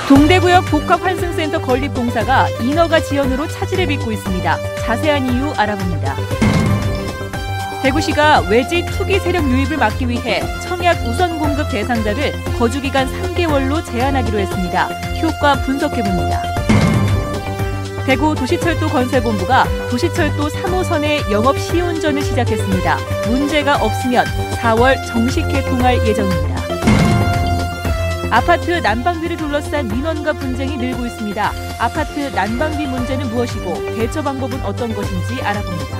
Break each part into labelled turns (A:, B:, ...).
A: 동대구역 복합환승센터 건립공사가 인허가 지연으로 차질을 빚고 있습니다. 자세한 이유 알아봅니다. 대구시가 외지 투기 세력 유입을 막기 위해 청약 우선 공급 대상자를 거주기간 3개월로 제한하기로 했습니다. 효과 분석해봅니다. 대구 도시철도 건설본부가 도시철도 3호선의 영업 시운전을 시작했습니다. 문제가 없으면 4월 정식 개통할 예정입니다. 아파트 난방비를 둘러싼 민원과 분쟁이 늘고 있습니다. 아파트 난방비 문제는 무엇이고 대처 방법은 어떤 것인지 알아봅니다.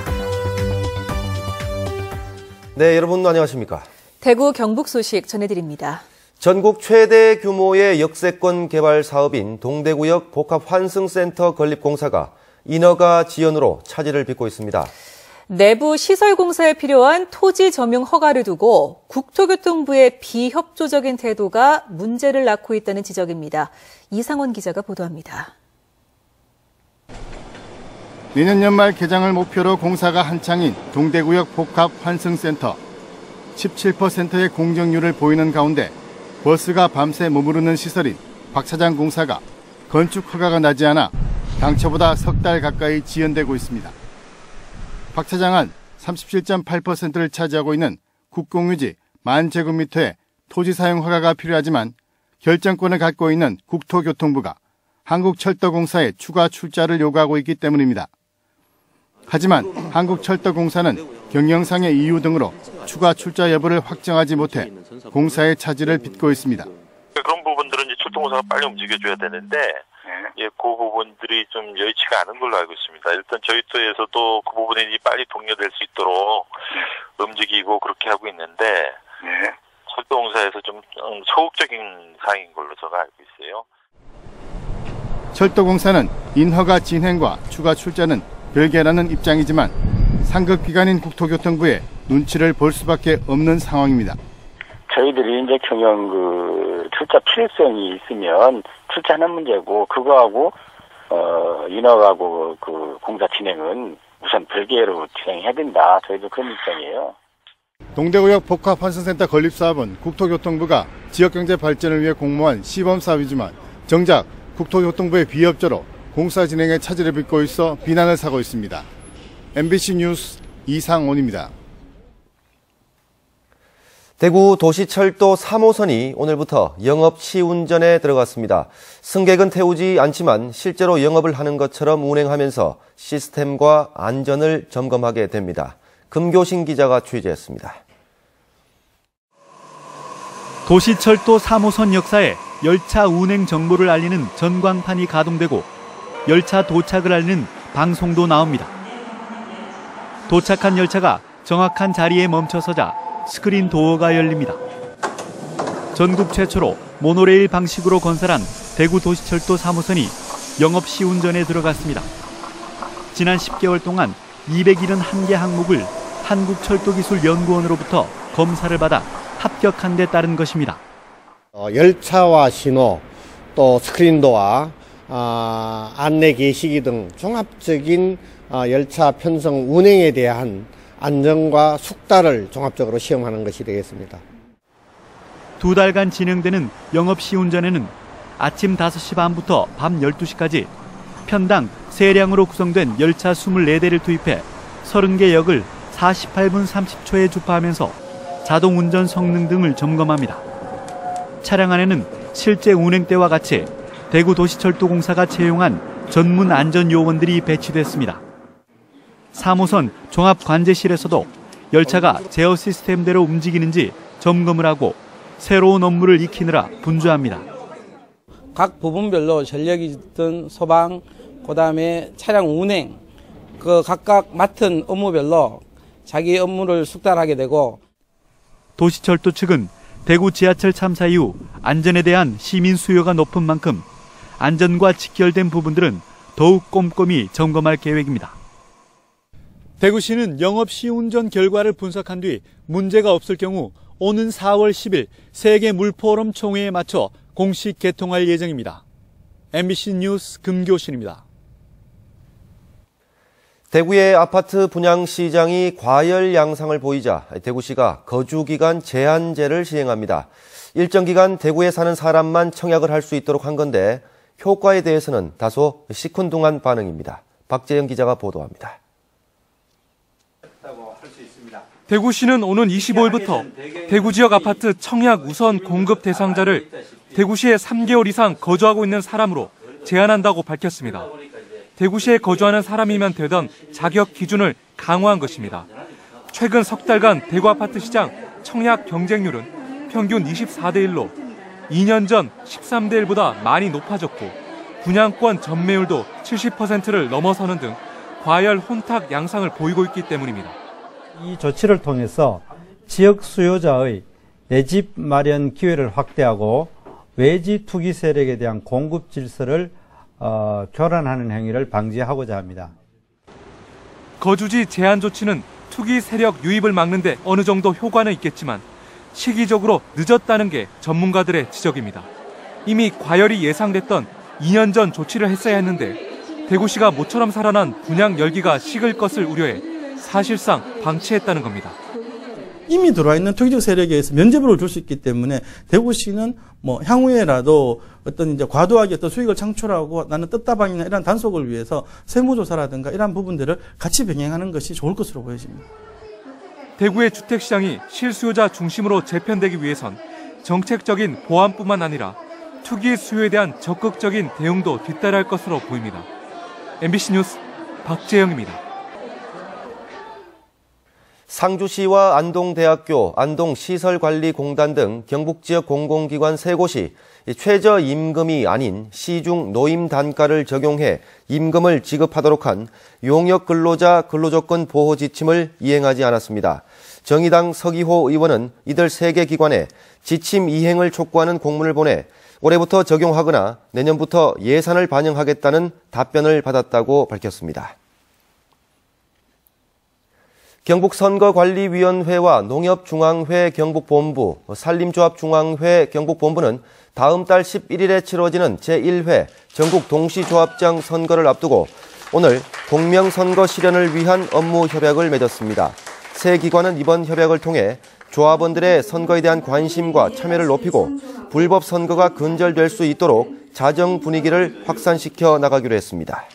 B: 네, 여러분 안녕하십니까?
A: 대구 경북 소식 전해드립니다.
B: 전국 최대 규모의 역세권 개발 사업인 동대구역 복합환승센터 건립공사가 인허가 지연으로 차질을 빚고 있습니다.
A: 내부 시설 공사에 필요한 토지 점용 허가를 두고 국토교통부의 비협조적인 태도가 문제를 낳고 있다는 지적입니다. 이상원 기자가 보도합니다.
C: 내년 연말 개장을 목표로 공사가 한창인 동대구역 복합환승센터. 17%의 공정률을 보이는 가운데 버스가 밤새 머무르는 시설인 박차장 공사가 건축 허가가 나지 않아 당초보다 석 달 가까이 지연되고 있습니다. 박차장은 37.8%를 차지하고 있는 국공유지 10,000제곱미터의 토지 사용 허가가 필요하지만 결정권을 갖고 있는 국토교통부가 한국철도공사에 추가 출자를 요구하고 있기 때문입니다. 하지만 한국철도공사는 경영상의 이유 등으로 추가 출자 여부를 확정하지 못해 공사의 차질을 빚고 있습니다.
D: 그런 부분들은 이제 철도공사가 빨리 움직여줘야 되는데 그 부분들이 좀 여의치가 않은 걸로 알고 있습니다. 일단 저희 쪽에서도 그 부분이 빨리 독려될 수 있도록 움직이고 그렇게 하고 있는데 철도공사에서 좀 소극적인 사항인 걸로 제가 알고 있어요.
C: 철도공사는 인허가 진행과 추가 출자는 별개라는 입장이지만 상급기관인 국토교통부의 눈치를 볼 수밖에 없는 상황입니다.
E: 저희들이 이제 경영 출자 필요성이 있으면 출자하는 문제고 그거하고 인허가하고 공사 진행은 우선 별개로 진행해야 된다. 저희도 그런 입장이에요.
C: 동대구역 복합환승센터 건립사업은 국토교통부가 지역경제 발전을 위해 공모한 시범사업이지만 정작 국토교통부의 비협조로 공사 진행에 차질을 빚고 있어 비난을 사고 있습니다. MBC 뉴스 이상원입니다.
B: 대구 도시철도 3호선이 오늘부터 영업 시운전에 들어갔습니다. 승객은 태우지 않지만 실제로 영업을 하는 것처럼 운행하면서 시스템과 안전을 점검하게 됩니다. 금교신 기자가 취재했습니다.
F: 도시철도 3호선 역사에 열차 운행 정보를 알리는 전광판이 가동되고 열차 도착을 알리는 방송도 나옵니다. 도착한 열차가 정확한 자리에 멈춰서자 스크린 도어가 열립니다. 전국 최초로 모노레일 방식으로 건설한 대구 도시철도 3호선이 영업 시운전에 들어갔습니다. 지난 10개월 동안 271개 항목을 한국철도기술연구원으로부터 검사를 받아 합격한 데 따른 것입니다.
G: 열차와 신호, 또 스크린도어, 안내 게시기 등 종합적인 열차 편성 운행에 대한 안전과 숙달을 종합적으로 시험하는 것이 되겠습니다.
F: 2달간 진행되는 영업 시운전에는 아침 5시 반부터 밤 12시까지 편당 3량으로 구성된 열차 24대를 투입해 30개 역을 48분 30초에 주파하면서 자동 운전 성능 등을 점검합니다. 차량 안에는 실제 운행 때와 같이 대구 도시철도공사가 채용한 전문 안전 요원들이 배치됐습니다. 3호선 종합관제실에서도 열차가 제어 시스템대로 움직이는지 점검을 하고 새로운 업무를 익히느라 분주합니다.
H: 각 부분별로 전력이든 소방, 그다음에 차량 운행, 각각 맡은 업무별로 자기 업무를 숙달하게 되고
F: 도시철도 측은 대구 지하철 참사 이후 안전에 대한 시민 수요가 높은 만큼 안전과 직결된 부분들은 더욱 꼼꼼히 점검할 계획입니다. 대구시는 영업 시운전 결과를 분석한 뒤 문제가 없을 경우 오는 4월 10일 세계 물포럼 총회에 맞춰 공식 개통할 예정입니다. MBC 뉴스 금교신입니다.
B: 대구의 아파트 분양 시장이 과열 양상을 보이자 대구시가 거주기간 제한제를 시행합니다. 일정 기간 대구에 사는 사람만 청약을 할 수 있도록 한 건데 효과에 대해서는 다소 시큰둥한 반응입니다. 박재영 기자가 보도합니다.
I: 대구시는 오는 25일부터 대구 지역 아파트 청약 우선 공급 대상자를 대구시에 3개월 이상 거주하고 있는 사람으로 제한한다고 밝혔습니다. 대구시에 거주하는 사람이면 되던 자격 기준을 강화한 것입니다. 최근 석 달간 대구 아파트 시장 청약 경쟁률은 평균 24대 1로 2년 전 13대 1보다 많이 높아졌고 분양권 전매율도 70%를 넘어서는 등 과열 혼탁 양상을 보이고 있기 때문입니다.
J: 이 조치를 통해서 지역 수요자의 내 집 마련 기회를 확대하고 외지 투기 세력에 대한 공급 질서를 교란하는 행위를 방지하고자 합니다.
I: 거주지 제한 조치는 투기 세력 유입을 막는 데 어느 정도 효과는 있겠지만 시기적으로 늦었다는 게 전문가들의 지적입니다. 이미 과열이 예상됐던 2년 전 조치를 했어야 했는데 대구시가 모처럼 살아난 분양 열기가 식을 것을 우려해 사실상 방치했다는 겁니다.
K: 이미 들어와 있는 투기적 세력에 의해서 면제부를 줄 수 있기 때문에 대구시는 향후에라도 어떤 이제 과도하게 어떤 수익을 창출하고 나는 뜯다방이나 이런 단속을 위해서 세무조사라든가 이런 부분들을 같이 병행하는 것이 좋을 것으로 보여집니다.
I: 대구의 주택시장이 실수요자 중심으로 재편되기 위해선 정책적인 보완뿐만 아니라 투기 수요에 대한 적극적인 대응도 뒤따라할 것으로 보입니다. MBC 뉴스 박재영입니다.
B: 상주시와 안동대학교, 안동시설관리공단 등 경북 지역 공공기관 3곳이 최저임금이 아닌 시중 노임 단가를 적용해 임금을 지급하도록 한 용역 근로자 근로조건 보호 지침을 이행하지 않았습니다. 정의당 서기호 의원은 이들 3개 기관에 지침 이행을 촉구하는 공문을 보내 올해부터 적용하거나 내년부터 예산을 반영하겠다는 답변을 받았다고 밝혔습니다. 경북선거관리위원회와 농협중앙회 경북본부, 산림조합중앙회 경북본부는 다음 달 11일에 치러지는 제1회 전국 동시조합장 선거를 앞두고 오늘 공명선거 실현을 위한 업무 협약을 맺었습니다. 세 기관은 이번 협약을 통해 조합원들의 선거에 대한 관심과 참여를 높이고 불법 선거가 근절될 수 있도록 자정 분위기를 확산시켜 나가기로 했습니다.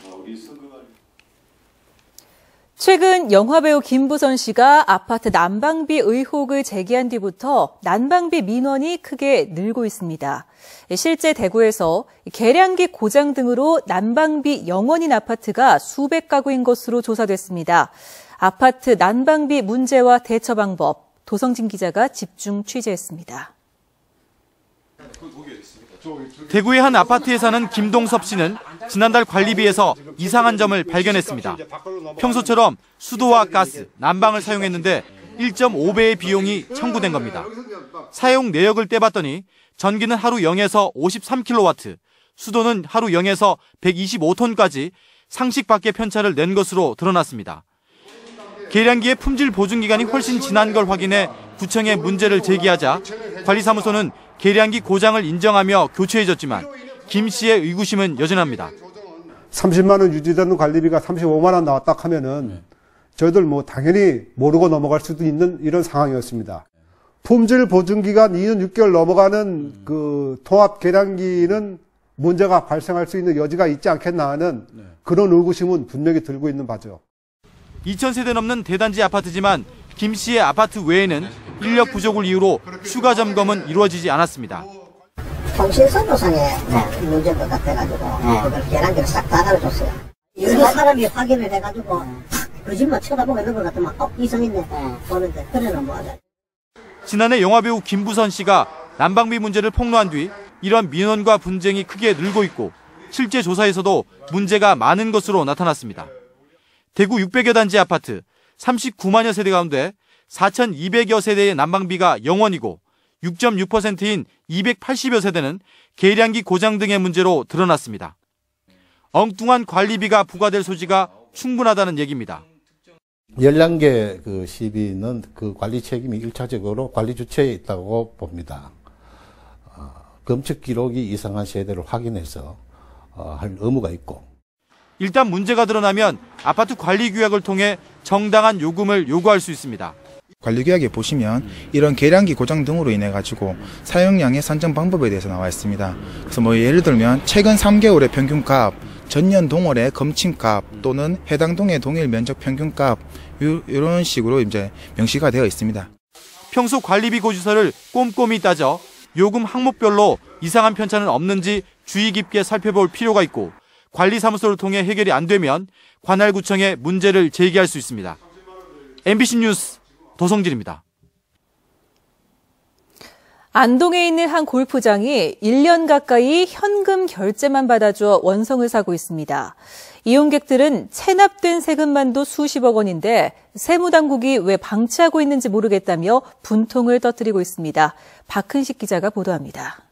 A: 최근 영화배우 김부선 씨가 아파트 난방비 의혹을 제기한 뒤부터 난방비 민원이 크게 늘고 있습니다. 실제 대구에서 계량기 고장 등으로 난방비 영원인 아파트가 수백 가구인 것으로 조사됐습니다. 아파트 난방비 문제와 대처 방법, 도성진 기자가 집중 취재했습니다.
L: 대구의 한 아파트에 사는 김동섭 씨는 지난달 관리비에서 이상한 점을 발견했습니다. 평소처럼 수도와 가스, 난방을 사용했는데 1.5배의 비용이 청구된 겁니다. 사용 내역을 떼봤더니 전기는 하루 0에서 53kW, 수도는 하루 0에서 125톤까지 상식 밖의 편차를 낸 것으로 드러났습니다. 계량기의 품질 보증 기간이 훨씬 지난 걸 확인해 구청에 문제를 제기하자 관리사무소는 계량기 고장을 인정하며 교체해줬지만 김 씨의 의구심은 여전합니다.
M: 30만 원 유지되는 관리비가 35만 원 나왔다 하면은 저희들 당연히 모르고 넘어갈 수도 있는 이런 상황이었습니다. 품질 보증 기간 2년 6개월 넘어가는 그 통합 계량기는 문제가 발생할 수 있는 여지가 있지 않겠나 하는 그런 의구심은 분명히 들고 있는 바죠.
L: 2,000세대 넘는 대단지 아파트지만 김 씨의 아파트 외에는 인력 부족을 이유로 추가 점검은 이루어지지 않았습니다.
N: 통신선도상에 문제인 것 같아가지고 그걸 계란기를 싹 닫아줬어요. 여러 사람이 확인을 해가지고 거짓말 쳐다보고 있는 것 같으면 이성 있네 보는데 그래는 뭐하자.
L: 지난해 영화배우 김부선 씨가 난방비 문제를 폭로한 뒤 이런 민원과 분쟁이 크게 늘고 있고 실제 조사에서도 문제가 많은 것으로 나타났습니다. 대구 600여 단지 아파트 39만여 세대 가운데 4,200여 세대의 난방비가 0원이고 6.6%인 280여 세대는 계량기 고장 등의 문제로 드러났습니다. 엉뚱한 관리비가 부과될 소지가 충분하다는 얘기입니다.
O: 11개 그 시비는 그 관리 책임이 1차적으로 관리 주체에 있다고 봅니다. 검측 기록이 이상한 세대를 확인해서 할 의무가 있고.
L: 일단 문제가 드러나면 아파트 관리 규약을 통해 정당한 요금을 요구할 수 있습니다.
P: 관리규약에 보시면 이런 계량기 고장 등으로 인해 가지고 사용량의 산정 방법에 대해서 나와 있습니다. 그래서 뭐 예를 들면 최근 3개월의 평균값, 전년 동월의 검침값 또는 해당 동의 동일 면적 평균값 이런 식으로 이제 명시가 되어 있습니다.
L: 평소 관리비 고지서를 꼼꼼히 따져 요금 항목별로 이상한 편차는 없는지 주의 깊게 살펴볼 필요가 있고 관리사무소를 통해 해결이 안 되면 관할구청에 문제를 제기할 수 있습니다. MBC 뉴스 도성진입니다.
A: 안동에 있는 한 골프장이 1년 가까이 현금 결제만 받아줘 원성을 사고 있습니다. 이용객들은 체납된 세금만도 수십억 원인데 세무당국이 왜 방치하고 있는지 모르겠다며 분통을 터뜨리고 있습니다. 박흔식 기자가 보도합니다.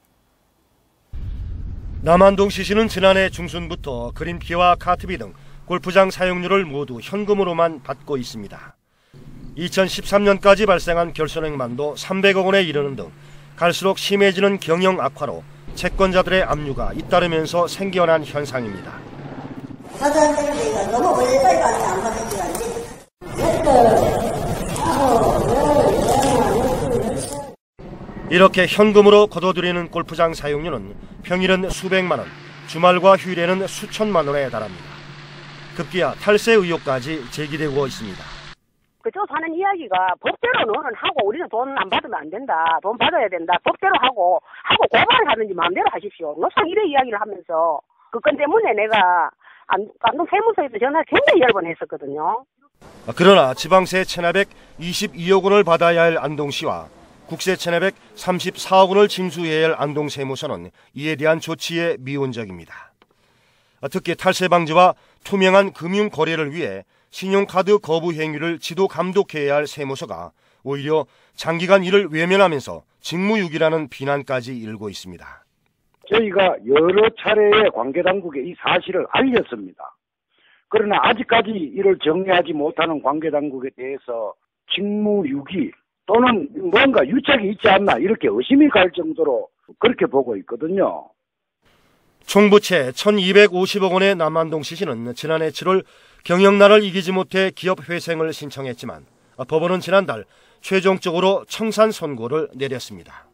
Q: 남안동 시시는 지난해 중순부터 그린피와 카트비 등 골프장 사용료를 모두 현금으로만 받고 있습니다. 2013년까지 발생한 결손액만도 300억 원에 이르는 등 갈수록 심해지는 경영 악화로 채권자들의 압류가 잇따르면서 생겨난 현상입니다.
N: 너무 오래까지 안 받았지.
Q: 이렇게 현금으로 거둬들이는 골프장 사용료는 평일은 수백만 원, 주말과 휴일에는 수천만 원에 달합니다. 급기야 탈세 의혹까지 제기되고 있습니다.
R: 그쪽 하는 이야기가 법대로 너는 하고 우리는 돈 안 받으면 안 된다. 돈 받아야 된다. 법대로 하고 고발을 하든지 마음대로 하십시오. 노상 이래 이야기를 하면서 그 건 때문에 내가 안동 세무서에도 전화를 굉장히 여러 번 했었거든요.
Q: 그러나 지방세 체납액 22억 원을 받아야 할 안동시와 국세 체납액 34억 원을 징수해야 할 안동 세무서는 이에 대한 조치에 미온적입니다. 특히 탈세 방지와 투명한 금융 거래를 위해 신용카드 거부 행위를 지도 감독해야 할 세무서가 오히려 장기간 이를 외면하면서 직무유기라는 비난까지 일고 있습니다.
S: 저희가 여러 차례의 관계당국에 이 사실을 알렸습니다. 그러나 아직까지 이를 정리하지 못하는 관계당국에 대해서 직무유기 또는 뭔가 유착이 있지 않나 이렇게 의심이 갈 정도로 그렇게 보고 있거든요.
Q: 총부채 1,250억 원의 남안동 시시는 지난해 7월 경영난을 이기지 못해 기업 회생을 신청했지만 법원은 지난달 최종적으로 청산 선고를 내렸습니다.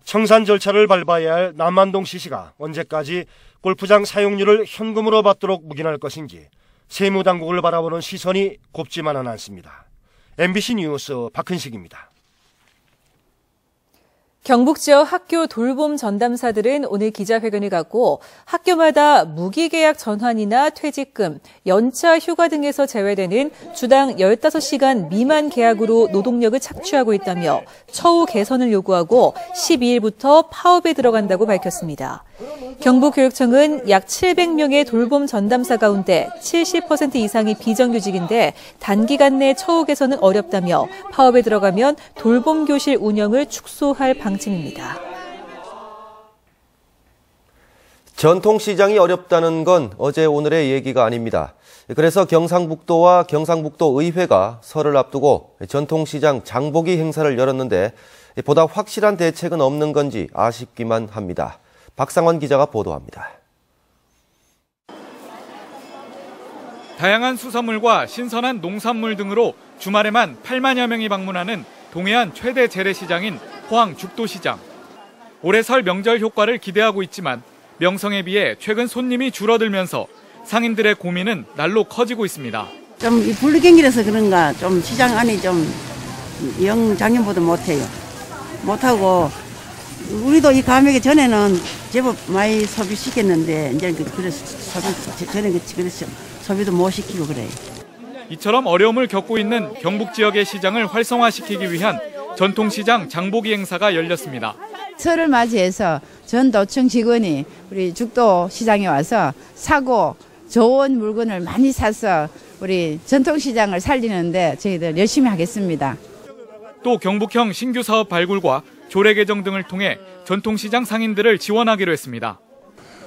Q: 청산 절차를 밟아야 할 남안동 시시가 언제까지 골프장 사용료를 현금으로 받도록 묵인할 것인지 세무당국을 바라보는 시선이 곱지만은 않습니다. MBC 뉴스 박흔식입니다.
A: 경북 지역 학교 돌봄 전담사들은 오늘 기자회견을 갖고 학교마다 무기계약 전환이나 퇴직금, 연차 휴가 등에서 제외되는 주당 15시간 미만 계약으로 노동력을 착취하고 있다며 처우 개선을 요구하고 12일부터 파업에 들어간다고 밝혔습니다. 경북교육청은 약 700명의 돌봄 전담사 가운데 70% 이상이 비정규직인데 단기간 내 처우 개선은 어렵다며 파업에 들어가면 돌봄교실 운영을 축소할 방침입니다.
B: 전통시장이 어렵다는 건 어제 오늘의 얘기가 아닙니다. 그래서 경상북도와 경상북도 의회가 설을 앞두고 전통시장 장보기 행사를 열었는데 보다 확실한 대책은 없는 건지 아쉽기만 합니다. 박상원 기자가 보도합니다.
T: 다양한 수산물과 신선한 농산물 등으로 주말에만 8만여 명이 방문하는 동해안 최대 재래시장인 포항 죽도시장. 올해 설 명절 효과를 기대하고 있지만 명성에 비해 최근 손님이 줄어들면서 상인들의 고민은 날로 커지고 있습니다.
U: 좀 불경기라서 그런가 좀 시장 안이 좀 영 작년보다 못해요. 못하고 우리도 이 감액이 전에는 제법 많이 소비시켰는데 이제 그래서 전에 그래서 소비도 못 시키고 그래요.
T: 이처럼 어려움을 겪고 있는 경북 지역의 시장을 활성화시키기 위한 전통시장 장보기 행사가 열렸습니다.
V: 설을 맞이해서 전 도청 직원이 우리 죽도 시장에 와서 사고 좋은 물건을 많이 사서 우리 전통시장을 살리는데 저희들 열심히 하겠습니다.
T: 또 경북형 신규 사업 발굴과 조례 개정 등을 통해 전통시장 상인들을 지원하기로 했습니다.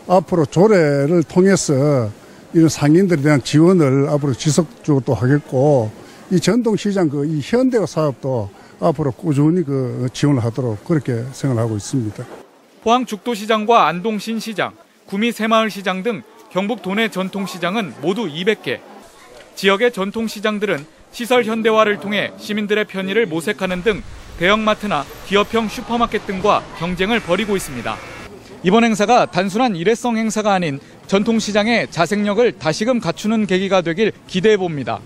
W: 앞으로 조례를 통해서 이런 상인들에 대한 지원을 앞으로 지속적으로 또 하겠고 이 전통시장 이 현대화 사업도 앞으로 꾸준히 지원을 하도록 그렇게 생각하고 있습니다.
T: 포항 죽도시장과 안동 신시장, 구미 새마을시장 등 경북 도내 전통시장은 모두 200개. 지역의 전통시장들은 시설 현대화를 통해 시민들의 편의를 모색하는 등 대형마트나 기업형 슈퍼마켓 등과 경쟁을 벌이고 있습니다. 이번 행사가 단순한 일회성 행사가 아닌 전통시장의 자생력을 다시금 갖추는 계기가 되길 기대해 봅니다.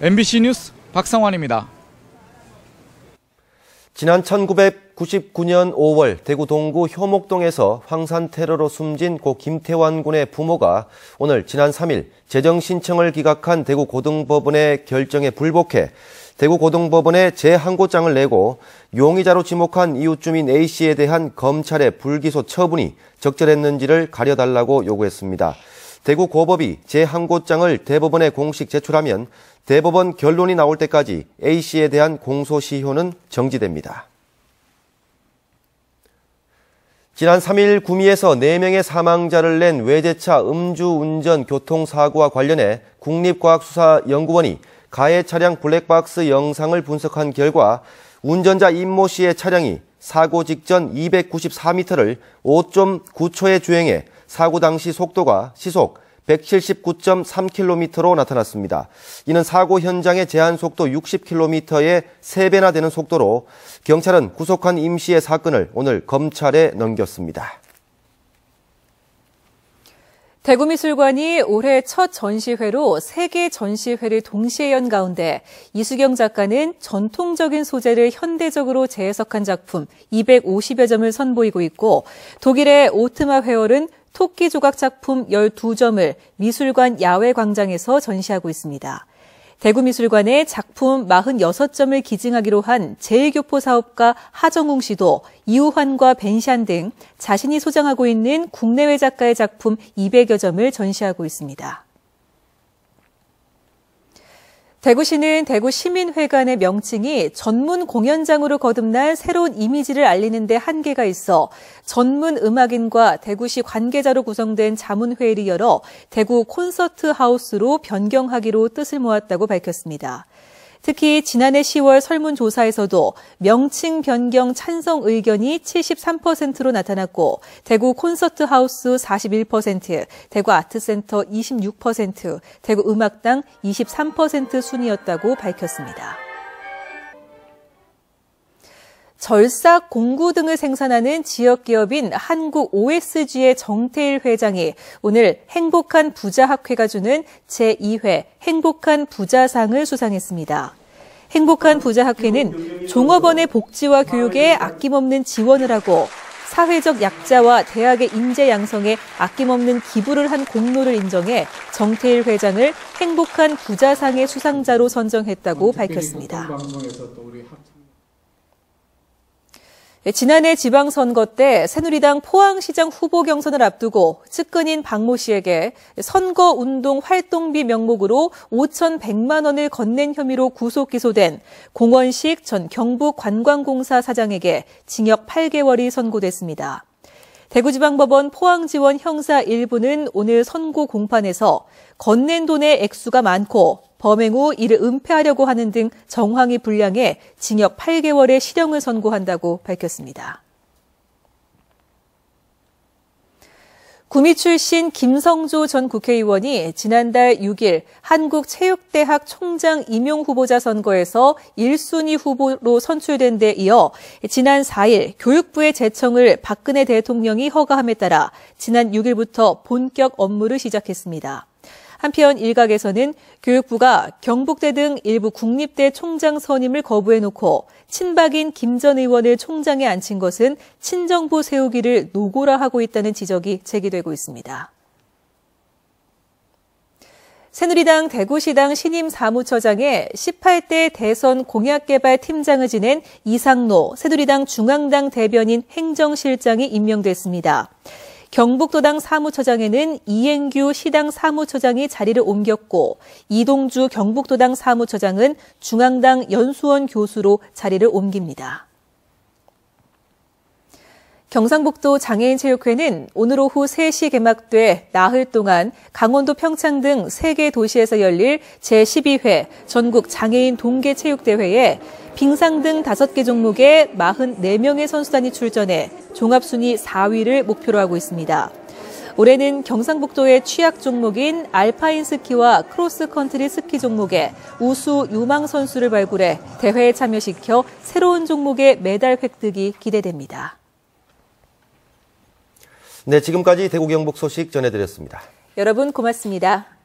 T: MBC 뉴스 박상환입니다.
B: 지난 1999년 5월 대구 동구 효목동에서 황산 테러로 숨진 고 김태환 군의 부모가 오늘 지난 3일 재정 신청을 기각한 대구 고등법원의 결정에 불복해 대구 고등법원에 재항고장을 내고 용의자로 지목한 이웃 주민 A씨에 대한 검찰의 불기소 처분이 적절했는지를 가려달라고 요구했습니다. 대구 고법이 재항고장을 대법원에 공식 제출하면 대법원 결론이 나올 때까지 A씨에 대한 공소시효는 정지됩니다. 지난 3일 구미에서 4명의 사망자를 낸 외제차 음주운전 교통사고와 관련해 국립과학수사연구원이 가해 차량 블랙박스 영상을 분석한 결과 운전자 임모 씨의 차량이 사고 직전 294m를 5.9초에 주행해 사고 당시 속도가 시속 179.3km로 나타났습니다. 이는 사고 현장의 제한속도 60km의 3배나 되는 속도로 경찰은 구속한 임 씨의 사건을 오늘 검찰에 넘겼습니다.
A: 대구미술관이 올해 첫 전시회로 3개 전시회를 동시에 연 가운데 이수경 작가는 전통적인 소재를 현대적으로 재해석한 작품 250여 점을 선보이고 있고 독일의 오트마 회월은 토끼 조각 작품 12점을 미술관 야외 광장에서 전시하고 있습니다. 대구미술관의 작품 46점을 기증하기로 한 제1교포 사업가 하정웅 씨도 이우환과 벤샨 등 자신이 소장하고 있는 국내외 작가의 작품 200여 점을 전시하고 있습니다. 대구시는 대구시민회관의 명칭이 전문 공연장으로 거듭난 새로운 이미지를 알리는 데 한계가 있어 전문 음악인과 대구시 관계자로 구성된 자문회의를 열어 대구 콘서트 하우스로 변경하기로 뜻을 모았다고 밝혔습니다. 특히 지난해 10월 설문조사에서도 명칭 변경 찬성 의견이 73%로 나타났고 대구 콘서트하우스 41%, 대구 아트센터 26%, 대구 음악당 23% 순이었다고 밝혔습니다. 절삭, 공구 등을 생산하는 지역기업인 한국 OSG의 정태일 회장이 오늘 행복한 부자학회가 주는 제2회 행복한 부자상을 수상했습니다. 행복한 부자학회는 종업원의 복지와 교육에 아낌없는 지원을 하고 사회적 약자와 대학의 인재 양성에 아낌없는 기부를 한 공로를 인정해 정태일 회장을 행복한 부자상의 수상자로 선정했다고 밝혔습니다. 지난해 지방선거 때 새누리당 포항시장 후보 경선을 앞두고 측근인 박모 씨에게 선거운동 활동비 명목으로 5,100만 원을 건넨 혐의로 구속 기소된 공원식 전 경북관광공사 사장에게 징역 8개월이 선고됐습니다. 대구지방법원 포항지원 형사 1부는 오늘 선고 공판에서 건넨 돈의 액수가 많고 범행 후 이를 은폐하려고 하는 등 정황이 불량해 징역 8개월의 실형을 선고한다고 밝혔습니다. 구미 출신 김성조 전 국회의원이 지난달 6일 한국체육대학 총장 임용 후보자 선거에서 1순위 후보로 선출된 데 이어 지난 4일 교육부의 제청을 박근혜 대통령이 허가함에 따라 지난 6일부터 본격 업무를 시작했습니다. 한편 일각에서는 교육부가 경북대 등 일부 국립대 총장 선임을 거부해놓고 친박인 김 전 의원을 총장에 앉힌 것은 친정부 세우기를 노고라 하고 있다는 지적이 제기되고 있습니다. 새누리당 대구시당 신임 사무처장에 18대 대선 공약개발팀장을 지낸 이상노 새누리당 중앙당 대변인 행정실장이 임명됐습니다. 경북도당 사무처장에는 이행규 시당 사무처장이 자리를 옮겼고 이동주 경북도당 사무처장은 중앙당 연수원 교수로 자리를 옮깁니다. 경상북도 장애인체육회는 오늘 오후 3시 개막돼 나흘 동안 강원도 평창 등 3개 도시에서 열릴 제12회 전국 장애인 동계체육대회에 빙상 등 5개 종목에 44명의 선수단이 출전해 종합순위 4위를 목표로 하고 있습니다. 올해는 경상북도의 취약 종목인 알파인 스키와 크로스컨트리 스키 종목에 우수 유망 선수를 발굴해 대회에 참여시켜 새로운 종목의 메달 획득이 기대됩니다.
B: 네, 지금까지 대구 경북 소식 전해드렸습니다.
A: 여러분 고맙습니다.